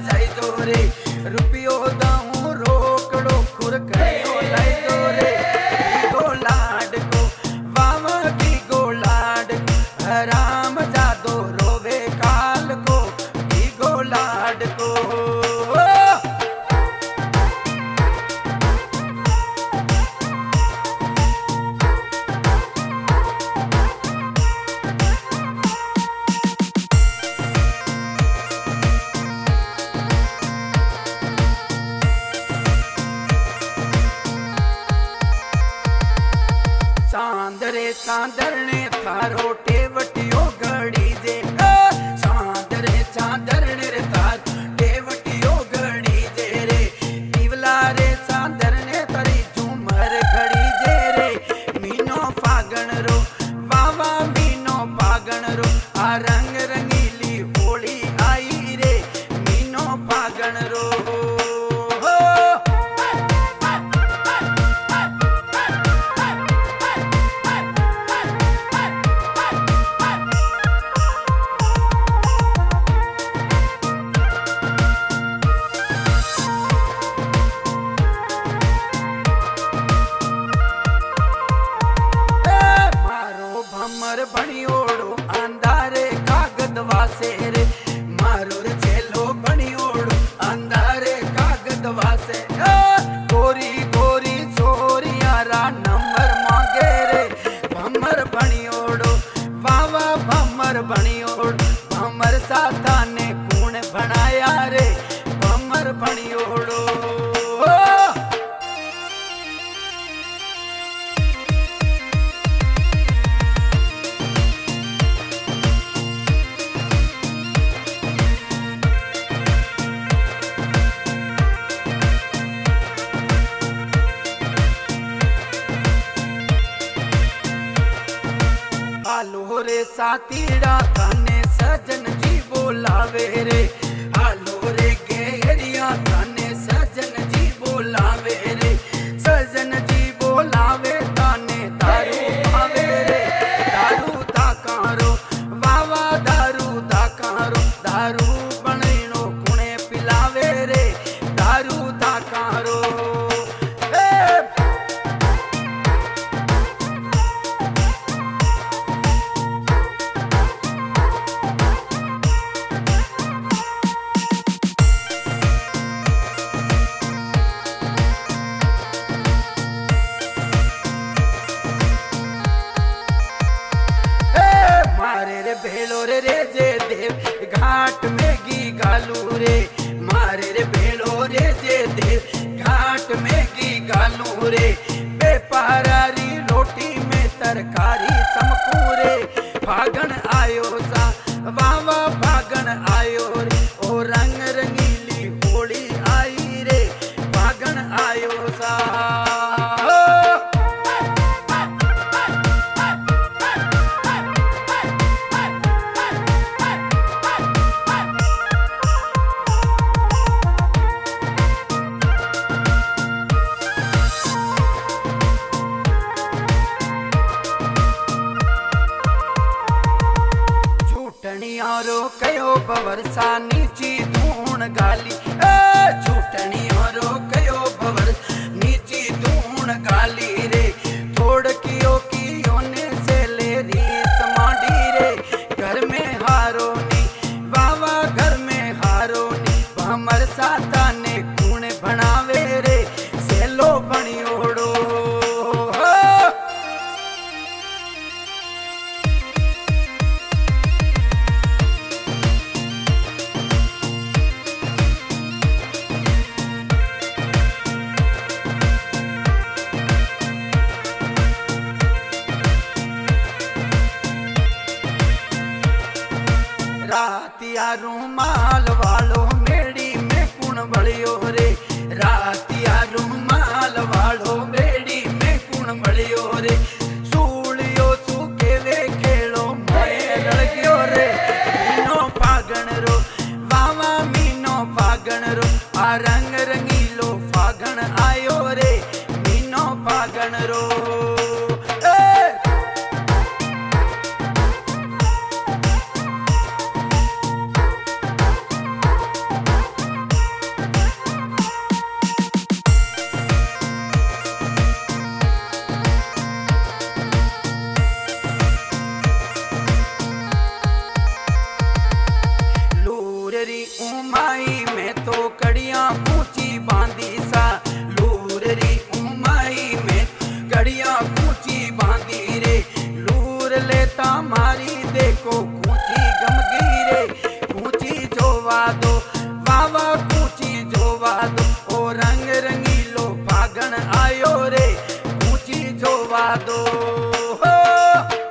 जाई जो रे रुपयो दाऊ रोकड़ो खुर करियो लाई जो रे गो लाड को वावा की गो लाड राम जादो रोवे काल को की गो लाड को सांदरे सांदरने थारो टेवटियो घड़ी दे सांदरे सांदरने रे थार टेवटियो घड़ी दे रे पीवला रे सांदरने तरी झूमर घड़ी दे रे मीनो फागण रो वावा मीनो फागण रो आ रंग रंगीली होली आई रे मीनो फागण रो बणियोड़ो अंधारे कागद वासे रे मारो रे चेलो बणियोड़ो अंधारे कागद वासे गोरी गोरी छोरिया रा नंबर मांगे रे भमर बणियोड़ो वावा भमर बणियोड़ो भमर साथा ने कूण बनाया रे भमर बणियोड़ो आलो रे सातीड़ा थाने सजन जी बोलावे रे आलो रे गेरिया थाने सजन जी बोलावे रे सजन जी बोलावे थाने दारू पावे रे दारू ताकारो वावा दारू ताकारो दारू बनैनो कुणे पिलावे रे दारू ताकारो मारे रे भेलो रे रे जे देव घाट में गी गालू रे मारे रे भेलो रे जे देव घाट में गी गालू रे बेपारारी रोटी में तरकारी समकूरे फागण आयो सा वावा फागण आयो रे ओ रंग रंगीली होली आई रे फागण आयो सा झूठनियारो कयो बवरसा नीची धूण गाली झूठनियारो कयो बवर नीची धूण गाली रे थोड़ कियो ने से ले री समाडी रे घर में हारो नी वावा घर में हारो नी भमर साता ने कूण बनावे रे सेलो बणियोड़ो रातिया रूमाल वालो मेड़ी में कुण बलियो रे रातिया रूमाल वालो मेड़ी में कुण बलियो रे सूलियो सूके वे खेलो मैं लड़कियो रे मीनो फागण रो वावा मीनो फागण रो आ रंग रंगीलो फागण आयो रे मीनो फागण रो उमाई में तो कड़ियां ऊंची बांधी सा, लूर री उमाई में कड़ियां ऊंची बांधी रे, लूर लेता मारी देखो कूची गमगी रे, कूची जोवा दो बाबा कूची जोवा दो, ओ रंग रंगीलो फागण आयो रे, कूची जोवा दो।